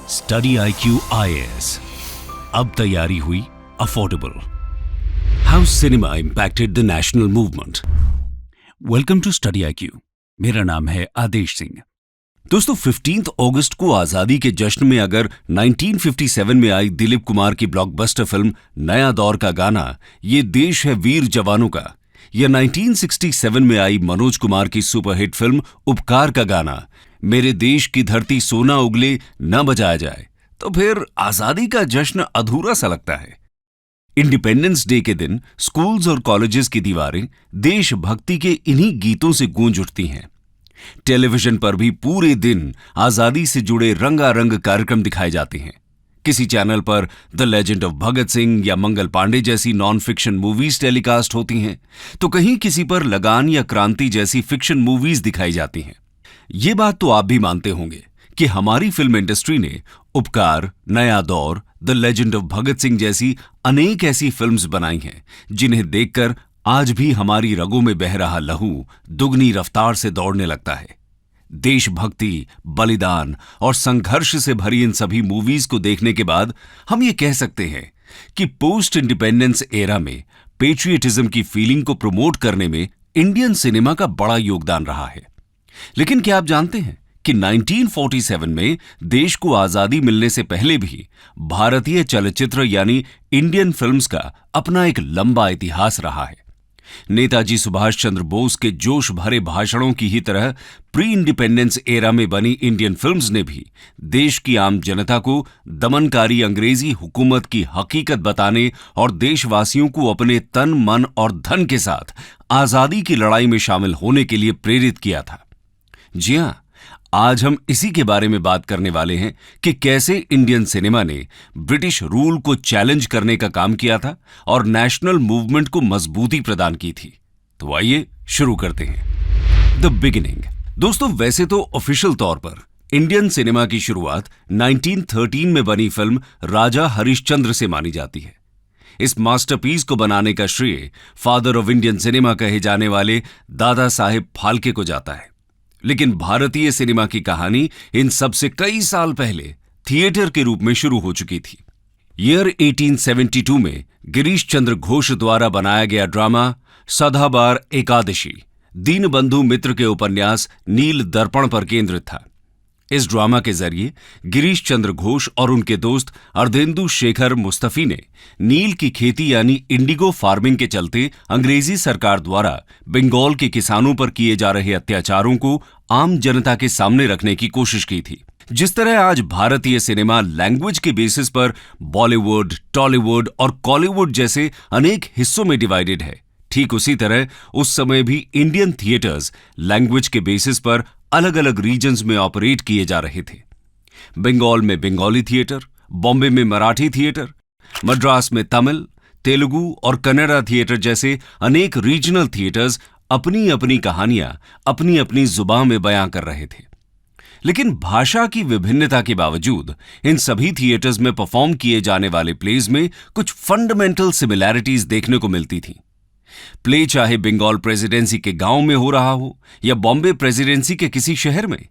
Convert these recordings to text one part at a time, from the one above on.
Study IQ IAS, अब तैयारी हुई affordable. How cinema impacted the national movement. Welcome to study IQ। मेरा नाम है आदेश सिंह। दोस्तों, 15 अगस्त को आजादी के जश्न में अगर 1957 में आई दिलीप कुमार की ब्लॉकबस्टर फिल्म नया दौर का गाना ये देश है वीर जवानों का, या 1967 में आई मनोज कुमार की सुपरहिट फिल्म उपकार का गाना मेरे देश की धरती सोना उगले न बजाया जाए, तो फिर आजादी का जश्न अधूरा सा लगता है। इंडिपेंडेंस डे के दिन स्कूल्स और कॉलेजेस की दीवारें देशभक्ति के इन्हीं गीतों से गूंज उठती हैं। टेलीविजन पर भी पूरे दिन आजादी से जुड़े रंगारंग कार्यक्रम दिखाए जाते हैं। किसी चैनल पर the legend of Bhagat Singh या मंगल पांडे जैसी नॉन फिक्शन मूवीज टेलीकास्ट होती हैं, तो कहीं किसी पर लगान या क्रांति जैसी फिक्शन मूवीज दिखाई जाती हैं। ये बात तो आप भी मानते होंगे कि हमारी फिल्म इंडस्ट्री ने उपकार, नया दौर, the legend of Bhagat Singh जैसी अनेक ऐसी फिल्म्स बनाई हैं जिन्हें देखकर आज भी हमारी रगों में बह रहा लहू दुगनी रफ्तार से दौड़ने लगता है। देशभक्ति, बलिदान और संघर्ष से भरी इन सभी मूवीज को देखने के बाद हम ये कह सकते हैं कि पोस्ट इंडिपेंडेंस एरा में पेट्रियटिज्म की फीलिंग को प्रमोट करने में इंडियन सिनेमा का बड़ा योगदान रहा है। लेकिन क्या आप जानते हैं कि 1947 में देश को आजादी मिलने से पहले भी भारतीय चलचित्र यानी इंडियन फिल्म्स का अपना एक लंबा इतिहास रहा है। नेताजी सुभाष चंद्र बोस के जोश भरे भाषणों की ही तरह प्री इंडिपेंडेंस एरा में बनी इंडियन फिल्म्स ने भी देश की आम जनता को दमनकारी अंग्रेजी हुकूमत की हकीकत बताने और देशवासियों को अपने तन, मन और धन के साथ आजादी की लड़ाई में शामिल होने के लिए प्रेरित किया था। जी हां, आज हम इसी के बारे में बात करने वाले हैं कि कैसे इंडियन सिनेमा ने ब्रिटिश रूल को चैलेंज करने का काम किया था और नेशनल मूवमेंट को मजबूती प्रदान की थी। तो आइए शुरू करते हैं। The beginning. दोस्तों, वैसे तो ऑफिशियल तौर पर इंडियन सिनेमा की शुरुआत 1913 में बनी फिल्म राजा हरिश्चंद्र से मानी जाती है। इस मास्टरपीस को बनाने का श्रेय फादर ऑफ इंडियन सिनेमा कहे जाने वाले दादा साहेब फाल्के को जाता है। लेकिन भारतीय सिनेमा की कहानी इन सबसे कई साल पहले थिएटर के रूप में शुरू हो चुकी थी। ईयर 1872 में गिरीश चंद्र घोष द्वारा बनाया गया ड्रामा सदाबार एकादशी दीनबंधु मित्र के उपन्यास नील दर्पण पर केंद्रित था। इस ड्रामा के जरिए गिरीश चंद्र घोष और उनके दोस्त अर्धेंदु शेखर मुस्तफी ने नील की खेती यानी इंडिगो फार्मिंग के चलते अंग्रेजी सरकार द्वारा बंगाल के किसानों पर किए जा रहे अत्याचारों को आम जनता के सामने रखने की कोशिश की थी। जिस तरह आज भारतीय सिनेमा लैंग्वेज के बेसिस पर बॉलीवुड, टॉलीवुड और कॉलीवुड जैसे अनेक हिस्सों में डिवाइडेड है, ठीक उसी तरह उस समय भी इंडियन थिएटर्स लैंग्वेज के बेसिस पर अलग अलग रीजन्स में ऑपरेट किए जा रहे थे। बंगाल में बंगाली थिएटर, बॉम्बे में मराठी थिएटर, मद्रास में तमिल, तेलुगु और कन्नड़ा थिएटर जैसे अनेक रीजनल थिएटर्स अपनी अपनी कहानियां अपनी अपनी जुबान में बयां कर रहे थे। लेकिन भाषा की विभिन्नता के बावजूद इन सभी थिएटर्स में परफॉर्म किए जाने वाले प्लेज में कुछ फंडामेंटल सिमिलैरिटीज देखने को मिलती थीं। प्ले चाहे बंगाल प्रेसिडेंसी के गांव में हो रहा हो या बॉम्बे प्रेसिडेंसी के किसी शहर में,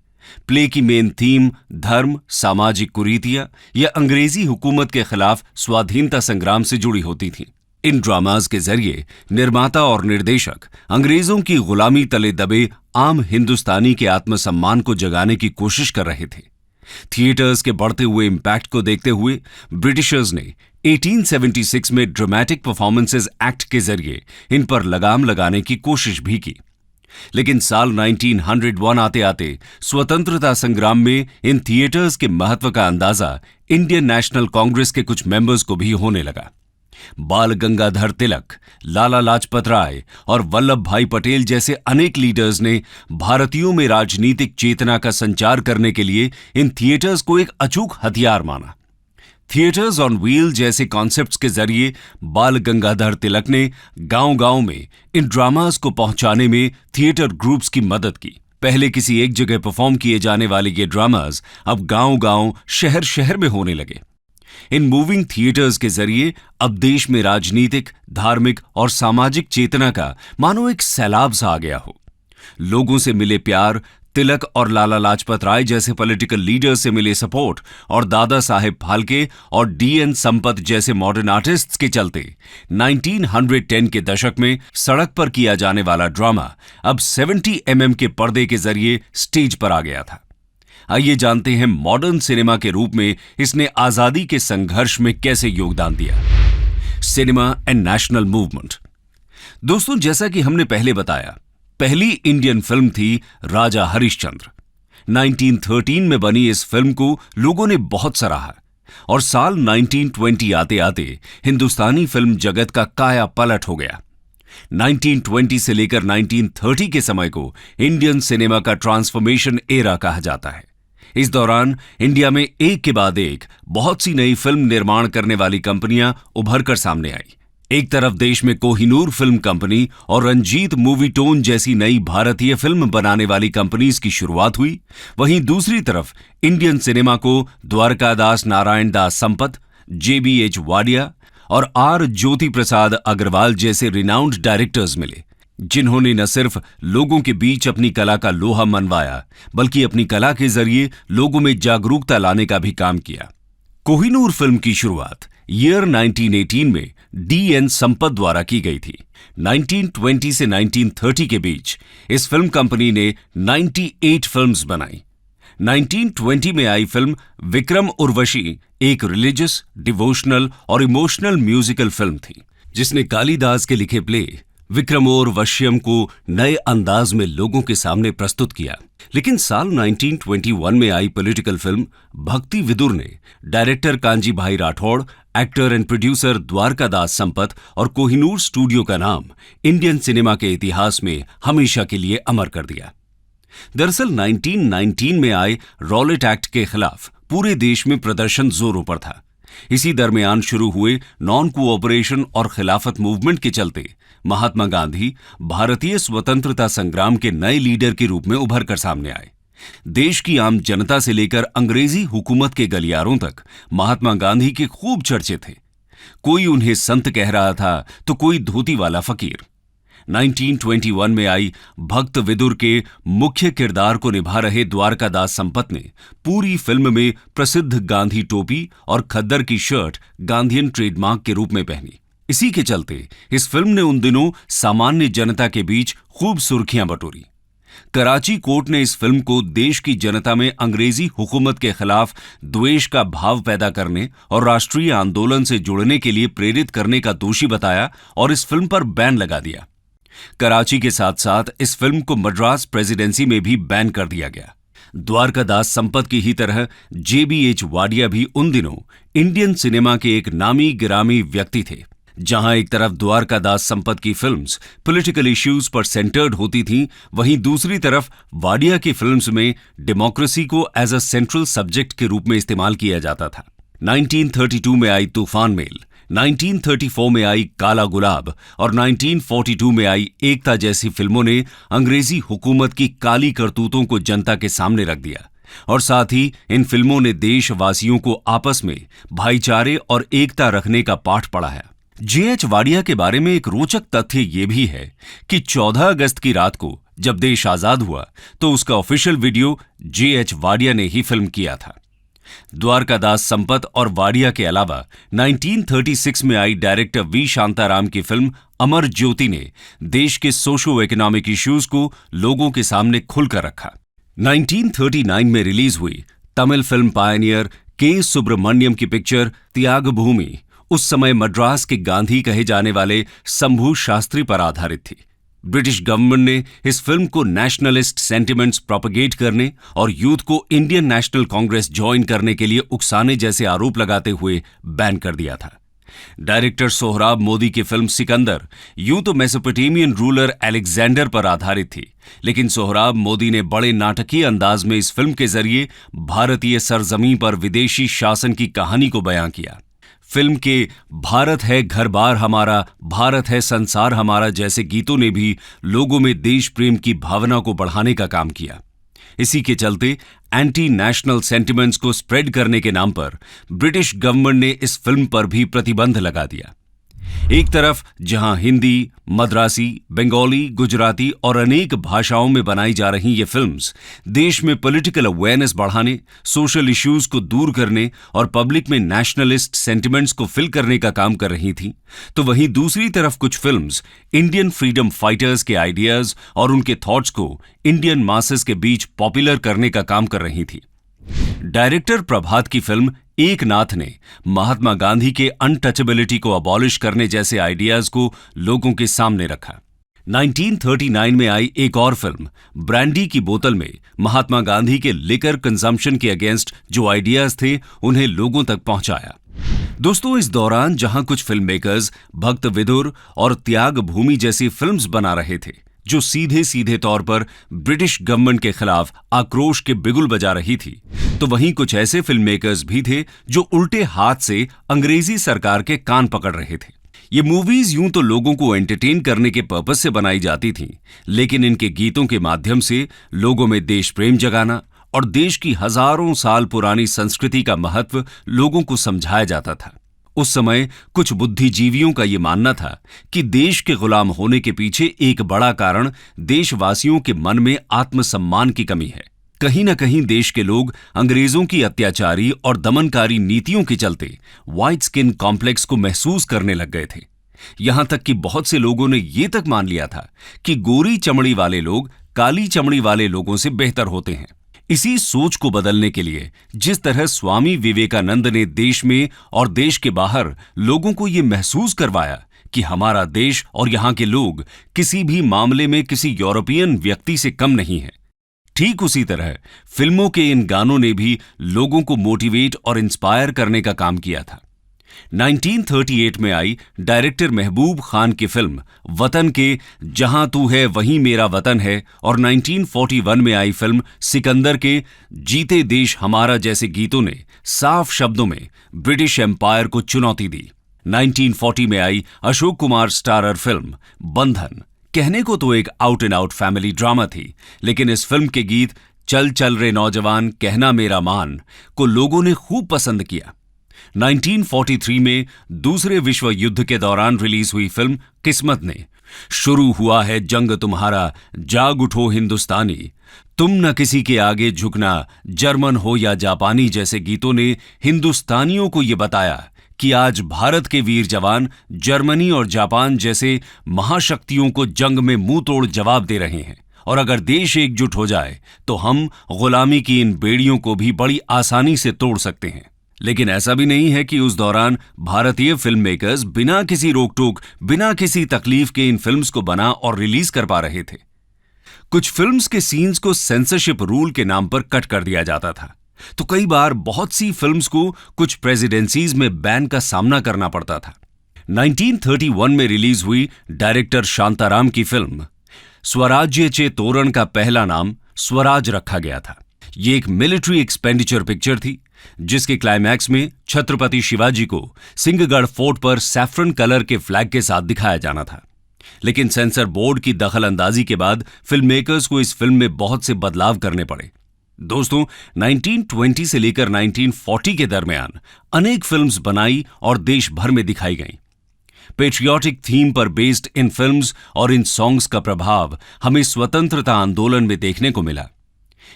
प्ले की मेन थीम धर्म, सामाजिक कुरीतियां या अंग्रेजी हुकूमत के खिलाफ स्वाधीनता संग्राम से जुड़ी होती थीं। इन ड्रामाज के जरिए निर्माता और निर्देशक अंग्रेजों की गुलामी तले दबे आम हिंदुस्तानी के आत्मसम्मान को जगाने की कोशिश कर रहे थे। थिएटर्स के बढ़ते हुए इम्पैक्ट को देखते हुए ब्रिटिशर्स ने 1876 में ड्रामेटिक परफॉर्मेंसेस एक्ट के जरिए इन पर लगाम लगाने की कोशिश भी की। लेकिन साल 1901 आते आते स्वतंत्रता संग्राम में इन थिएटर्स के महत्व का अंदाजा इंडियन नेशनल कांग्रेस के कुछ मेंबर्स को भी होने लगा। बाल गंगाधर तिलक, लाला लाजपत राय और वल्लभ भाई पटेल जैसे अनेक लीडर्स ने भारतीयों में राजनीतिक चेतना का संचार करने के लिए इन थिएटर्स को एक अचूक हथियार माना। थिएटर्स ऑन व्हील जैसे कॉन्सेप्ट्स के जरिए बाल गंगाधर तिलक ने गांव-गांव में इन ड्रामास को पहुंचाने में थिएटर ग्रुप्स की मदद की। पहले किसी एक जगह परफॉर्म किए जाने वाले ये ड्रामास अब गांव-गांव, शहर-शहर में होने लगे। इन मूविंग थिएटर्स के जरिए अब देश में राजनीतिक, धार्मिक और सामाजिक चेतना का मानो एक सैलाब सा आ गया हो। लोगों से मिले प्यार तिलक और लाला लाजपत राय जैसे पॉलिटिकल लीडर्स से मिले सपोर्ट और दादा साहेब फाल्के और डीएन संपत जैसे मॉडर्न आर्टिस्ट्स के चलते 1910 के दशक में सड़क पर किया जाने वाला ड्रामा अब 70 के पर्दे के जरिए स्टेज पर आ गया था। आइए जानते हैं मॉडर्न सिनेमा के रूप में इसने आजादी के संघर्ष में कैसे योगदान दिया। Cinema and national movement. दोस्तों, जैसा कि हमने पहले बताया, पहली इंडियन फिल्म थी राजा हरिश्चंद्र। 1913 में बनी इस फिल्म को लोगों ने बहुत सराहा और साल 1920 आते आते हिंदुस्तानी फिल्म जगत का काया पलट हो गया। 1920 से लेकर 1930 के समय को इंडियन सिनेमा का ट्रांसफॉर्मेशन एरा कहा जाता है। इस दौरान इंडिया में एक के बाद एक बहुत सी नई फिल्म निर्माण करने वाली कंपनियां उभर कर सामने आई। एक तरफ देश में कोहिनूर फिल्म कंपनी और रंजीत मूवी टोन जैसी नई भारतीय फिल्म बनाने वाली कंपनीज की शुरुआत हुई, वहीं दूसरी तरफ इंडियन सिनेमा को द्वारकादास नारायण दास संपत, JBH वाडिया और R ज्योति प्रसाद अग्रवाल जैसे रिनाउंड डायरेक्टर्स मिले, जिन्होंने न सिर्फ लोगों के बीच अपनी कला का लोहा मनवाया, बल्कि अपनी कला के जरिए लोगों में जागरूकता लाने का भी काम किया। कोहिनूर फिल्म की शुरुआत ईयर 1918 में DN संपत द्वारा की गई थी। 1920 से 1930 के बीच इस फिल्म कंपनी ने 98 फिल्म्स बनाई। 1920 में आई फिल्म विक्रम उर्वशी एक रिलीजियस, डिवोशनल और इमोशनल म्यूजिकल फिल्म थी, जिसने कालिदास के लिखे प्ले विक्रमोर्वश्यम को नए अंदाज में लोगों के सामने प्रस्तुत किया। लेकिन साल 1921 में आई पॉलिटिकल फिल्म भक्ति विदुर ने director Kanji Bhai Rathod, actor and producer Dwarkadas Sampat और कोहिनूर स्टूडियो का नाम इंडियन सिनेमा के इतिहास में हमेशा के लिए अमर कर दिया। दरअसल 1919 में आए रॉलेट एक्ट के खिलाफ पूरे देश में प्रदर्शन जोरों पर था। इसी दरमियान शुरू हुए नॉन कोऑपरेशन और खिलाफत मूवमेंट के चलते महात्मा गांधी भारतीय स्वतंत्रता संग्राम के नए लीडर के रूप में उभर कर सामने आए। देश की आम जनता से लेकर अंग्रेजी हुकूमत के गलियारों तक महात्मा गांधी के खूब चर्चे थे। कोई उन्हें संत कह रहा था तो कोई धोती वाला फकीर। 1921 में आई भक्त विदुर के मुख्य किरदार को निभा रहे द्वारकादास संपत ने पूरी फिल्म में प्रसिद्ध गांधी टोपी और खद्दर की शर्ट गांधीयन ट्रेडमार्क के रूप में पहनी। इसी के चलते इस फिल्म ने उन दिनों सामान्य जनता के बीच खूब सुर्खियां बटोरी। कराची कोर्ट ने इस फिल्म को देश की जनता में अंग्रेजी हुकूमत के खिलाफ द्वेष का भाव पैदा करने और राष्ट्रीय आंदोलन से जुड़ने के लिए प्रेरित करने का दोषी बताया और इस फिल्म पर बैन लगा दिया। कराची के साथ साथ इस फिल्म को मद्रास प्रेसिडेंसी में भी बैन कर दिया गया। द्वारकादास संपत की ही तरह JBH वाडिया भी उन दिनों इंडियन सिनेमा के एक नामी गिरामी व्यक्ति थे। जहां एक तरफ द्वारकादास संपत की फिल्म्स पॉलिटिकल इश्यूज पर सेंटर्ड होती थीं, वहीं दूसरी तरफ वाडिया की फिल्म्स में डेमोक्रेसी को एज अ सेंट्रल सब्जेक्ट के रूप में इस्तेमाल किया जाता था। 1932 में आई तूफान मेल, 1934 में आई काला गुलाब और 1942 में आई एकता जैसी फिल्मों ने अंग्रेजी हुकूमत की काली करतूतों को जनता के सामने रख दिया और साथ ही इन फिल्मों ने देशवासियों को आपस में भाईचारे और एकता रखने का पाठ पढ़ाया। JH वाडिया के बारे में एक रोचक तथ्य यह भी है कि 14 अगस्त की रात को जब देश आजाद हुआ तो उसका ऑफिशियल वीडियो JH वाडिया ने ही फिल्म किया था। द्वारकादास संपत और वाडिया के अलावा 1936 में आई डायरेक्टर V शांताराम की फिल्म अमर ज्योति ने देश के सोशो इकोनॉमिक इश्यूज को लोगों के सामने खुलकर रखा। 1939 में रिलीज हुई Tamil film pioneer K Subramanyam की पिक्चर त्याग भूमि उस समय मद्रास के गांधी कहे जाने वाले शंभू शास्त्री पर आधारित थी। ब्रिटिश गवर्नमेंट ने इस फिल्म को नेशनलिस्ट सेंटिमेंट्स प्रोपेगेट करने और यूथ को इंडियन नेशनल कांग्रेस ज्वाइन करने के लिए उकसाने जैसे आरोप लगाते हुए बैन कर दिया था। डायरेक्टर सोहराब मोदी की फिल्म सिकंदर यूं तो मेसोपोटामियन रूलर अलेक्जेंडर पर आधारित थी, लेकिन सोहराब मोदी ने बड़े नाटकीय अंदाज में इस फिल्म के जरिए भारतीय सरजमीं पर विदेशी शासन की कहानी को बयां किया। फिल्म के भारत है घर बार हमारा, भारत है संसार हमारा जैसे गीतों ने भी लोगों में देश प्रेम की भावना को बढ़ाने का काम किया। इसी के चलते एंटी नेशनल सेंटिमेंट्स को स्प्रेड करने के नाम पर ब्रिटिश गवर्नमेंट ने इस फिल्म पर भी प्रतिबंध लगा दिया। एक तरफ जहां हिंदी, मद्रासी, बंगाली, गुजराती और अनेक भाषाओं में बनाई जा रही ये फिल्म्स देश में पॉलिटिकल अवेयरनेस बढ़ाने, सोशल इश्यूज को दूर करने और पब्लिक में नेशनलिस्ट सेंटिमेंट्स को फिल करने का काम कर रही थी, तो वहीं दूसरी तरफ कुछ फिल्म्स इंडियन फ्रीडम फाइटर्स के आइडियाज और उनके थॉट्स को इंडियन मासेस के बीच पॉपुलर करने का काम कर रही थी। डायरेक्टर प्रभात की फिल्म एक नाथ ने महात्मा गांधी के अनटचेबिलिटी को अबॉलिश करने जैसे आइडियाज को लोगों के सामने रखा। 1939 में आई एक और फिल्म ब्रांडी की बोतल में महात्मा गांधी के लिकर कंजम्पशन के अगेंस्ट जो आइडियाज थे उन्हें लोगों तक पहुंचाया। दोस्तों, इस दौरान जहां कुछ फिल्म मेकर्स भक्त विदुर और त्याग भूमि जैसी फिल्म्स बना रहे थे जो सीधे सीधे तौर पर ब्रिटिश गवर्नमेंट के खिलाफ आक्रोश के बिगुल बजा रही थी, तो वहीं कुछ ऐसे फिल्म मेकर्स भी थे जो उल्टे हाथ से अंग्रेजी सरकार के कान पकड़ रहे थे। ये मूवीज यूं तो लोगों को एंटरटेन करने के पर्पस से बनाई जाती थीं, लेकिन इनके गीतों के माध्यम से लोगों में देश प्रेम जगाना और देश की हजारों साल पुरानी संस्कृति का महत्व लोगों को समझाया जाता था। उस समय कुछ बुद्धिजीवियों का यह मानना था कि देश के गुलाम होने के पीछे एक बड़ा कारण देशवासियों के मन में आत्मसम्मान की कमी है। कहीं न कहीं देश के लोग अंग्रेजों की अत्याचारी और दमनकारी नीतियों के चलते व्हाइट स्किन कॉम्प्लेक्स को महसूस करने लग गए थे। यहां तक कि बहुत से लोगों ने यह तक मान लिया था कि गोरी चमड़ी वाले लोग काली चमड़ी वाले लोगों से बेहतर होते हैं। इसी सोच को बदलने के लिए जिस तरह स्वामी विवेकानंद ने देश में और देश के बाहर लोगों को यह महसूस करवाया कि हमारा देश और यहां के लोग किसी भी मामले में किसी यूरोपियन व्यक्ति से कम नहीं है, ठीक उसी तरह फिल्मों के इन गानों ने भी लोगों को मोटिवेट और इंस्पायर करने का काम किया था। 1938 में आई डायरेक्टर महबूब खान की फिल्म वतन के जहां तू है वहीं मेरा वतन है और 1941 में आई फिल्म सिकंदर के जीते देश हमारा जैसे गीतों ने साफ शब्दों में ब्रिटिश एम्पायर को चुनौती दी। 1940 में आई अशोक कुमार स्टारर फिल्म बंधन कहने को तो एक out and out family drama थी, लेकिन इस फिल्म के गीत चल चल रे नौजवान कहना मेरा मान को लोगों ने खूब पसंद किया। 1943 में दूसरे विश्व युद्ध के दौरान रिलीज हुई फिल्म किस्मत ने शुरू हुआ है जंग तुम्हारा जाग उठो हिंदुस्तानी तुम न किसी के आगे झुकना जर्मन हो या जापानी जैसे गीतों ने हिंदुस्तानियों को यह बताया कि आज भारत के वीर जवान जर्मनी और जापान जैसे महाशक्तियों को जंग में मुंह तोड़ जवाब दे रहे हैं और अगर देश एकजुट हो जाए तो हम गुलामी की इन बेड़ियों को भी बड़ी आसानी से तोड़ सकते हैं। लेकिन ऐसा भी नहीं है कि उस दौरान भारतीय फिल्म मेकर्स बिना किसी रोक-टोक, बिना किसी तकलीफ के इन फिल्म्स को बना और रिलीज कर पा रहे थे। कुछ फिल्म्स के सीन्स को सेंसरशिप रूल के नाम पर कट कर दिया जाता था, तो कई बार बहुत सी फिल्म्स को कुछ प्रेसिडेंसीज में बैन का सामना करना पड़ता था। 1931 में रिलीज हुई डायरेक्टर शांताराम की फिल्म स्वराज्य चे तोरण का पहला नाम स्वराज रखा गया था। ये एक मिलिट्री एक्सपेंडिचर पिक्चर थी जिसके क्लाइमैक्स में छत्रपति शिवाजी को सिंहगढ़ फोर्ट पर सैफरन कलर के फ्लैग के साथ दिखाया जाना था, लेकिन सेंसर बोर्ड की दखल अंदाजी के बाद फिल्म मेकर्स को इस फिल्म में बहुत से बदलाव करने पड़े। दोस्तों, 1920 से लेकर 1940 के दरमियान अनेक फिल्म्स बनाई और देश भर में दिखाई गईं। पेट्रियाटिक थीम पर बेस्ड इन फिल्म्स और इन सॉन्ग्स का प्रभाव हमें स्वतंत्रता आंदोलन में देखने को मिला।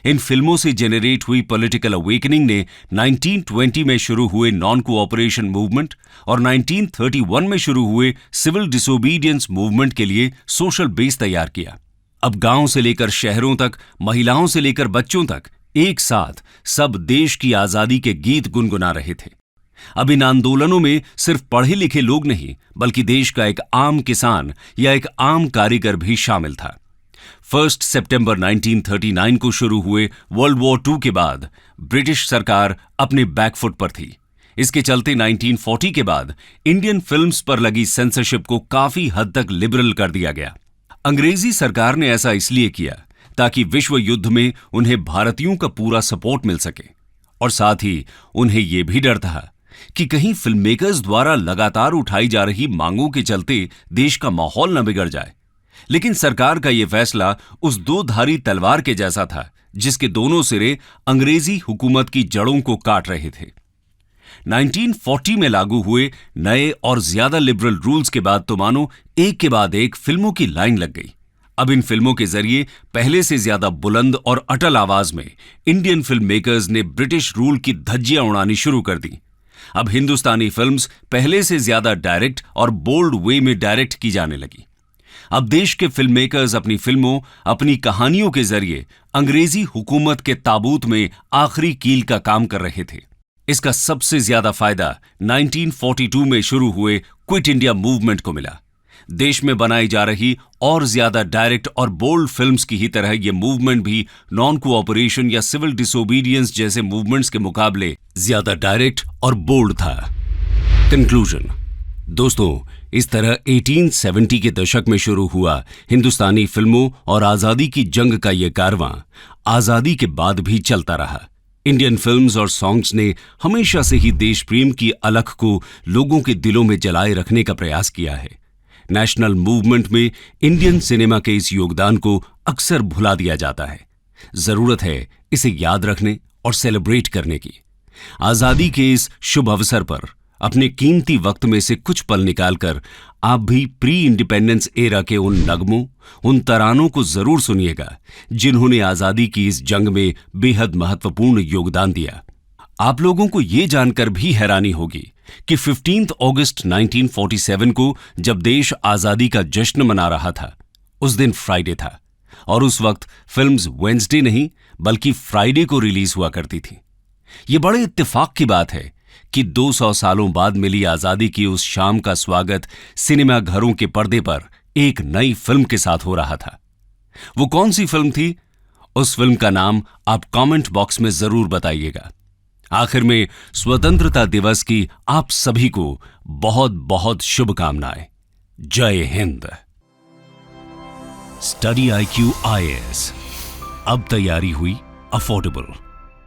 इन फिल्मों से जेनरेट हुई पॉलिटिकल अवेकनिंग ने 1920 में शुरू हुए नॉन कोऑपरेशन मूवमेंट और 1931 में शुरू हुए सिविल डिसोबीडियंस मूवमेंट के लिए सोशल बेस तैयार किया। अब गांव से लेकर शहरों तक, महिलाओं से लेकर बच्चों तक एक साथ सब देश की आजादी के गीत गुनगुना रहे थे। अब इन आंदोलनों में सिर्फ पढ़े लिखे लोग नहीं, बल्कि देश का एक आम किसान या एक आम कारीगर भी शामिल था। 1 सितंबर 1939 को शुरू हुए वर्ल्ड वॉर II के बाद ब्रिटिश सरकार अपने बैकफुट पर थी। इसके चलते 1940 के बाद इंडियन फिल्म्स पर लगी सेंसरशिप को काफी हद तक लिबरल कर दिया गया। अंग्रेजी सरकार ने ऐसा इसलिए किया ताकि विश्व युद्ध में उन्हें भारतीयों का पूरा सपोर्ट मिल सके, और साथ ही उन्हें यह भी डर था कि कहीं फिल्म मेकर्स द्वारा लगातार उठाई जा रही मांगों के चलते देश का माहौल न बिगड़ जाए। लेकिन सरकार का यह फैसला उस दो धारी तलवार के जैसा था जिसके दोनों सिरे अंग्रेजी हुकूमत की जड़ों को काट रहे थे। 1940 में लागू हुए नए और ज्यादा लिबरल रूल्स के बाद तो मानो एक के बाद एक फिल्मों की लाइन लग गई। अब इन फिल्मों के जरिए पहले से ज्यादा बुलंद और अटल आवाज में इंडियन फिल्म मेकर्स ने ब्रिटिश रूल की धज्जियां उड़ानी शुरू कर दी। अब हिंदुस्तानी फिल्म्स पहले से ज्यादा डायरेक्ट और बोल्ड वे में डायरेक्ट की जाने लगी। अब देश के फिल्म मेकर्स अपनी फिल्मों, अपनी कहानियों के जरिए अंग्रेजी हुकूमत के ताबूत में आखिरी कील का काम कर रहे थे। इसका सबसे ज्यादा फायदा 1942 में शुरू हुए क्विट इंडिया मूवमेंट को मिला। देश में बनाई जा रही और ज्यादा डायरेक्ट और बोल्ड फिल्म्स की ही तरह यह मूवमेंट भी नॉन कोऑपरेशन या सिविल डिसोबीडियंस जैसे मूवमेंट्स के मुकाबले ज्यादा डायरेक्ट और बोल्ड था। कंक्लूजन। दोस्तों, इस तरह 1870 के दशक में शुरू हुआ हिंदुस्तानी फिल्मों और आजादी की जंग का यह कारवां आजादी के बाद भी चलता रहा। इंडियन फिल्म्स और सॉन्ग्स ने हमेशा से ही देश प्रेम की अलख को लोगों के दिलों में जलाए रखने का प्रयास किया है। नेशनल मूवमेंट में इंडियन सिनेमा के इस योगदान को अक्सर भुला दिया जाता है। जरूरत है इसे याद रखने और सेलिब्रेट करने की। आजादी के इस शुभ अवसर पर अपने कीमती वक्त में से कुछ पल निकालकर आप भी प्री इंडिपेंडेंस एरा के उन नगमों, उन तरानों को जरूर सुनिएगा जिन्होंने आजादी की इस जंग में बेहद महत्वपूर्ण योगदान दिया। आप लोगों को यह जानकर भी हैरानी होगी कि 15 अगस्त 1947 को जब देश आजादी का जश्न मना रहा था, उस दिन फ्राइडे था और उस वक्त फिल्म्स वेडनेसडे नहीं बल्कि फ्राइडे को रिलीज हुआ करती थी। यह बड़े इत्तेफाक की बात है कि 200 सालों बाद मिली आजादी की उस शाम का स्वागत सिनेमा घरों के पर्दे पर एक नई फिल्म के साथ हो रहा था। वो कौन सी फिल्म थी? उस फिल्म का नाम आप कमेंट बॉक्स में जरूर बताइएगा। आखिर में स्वतंत्रता दिवस की आप सभी को बहुत बहुत शुभकामनाएं। जय हिंद। स्टडी IQ IAS अब तैयारी हुई अफोर्डेबल।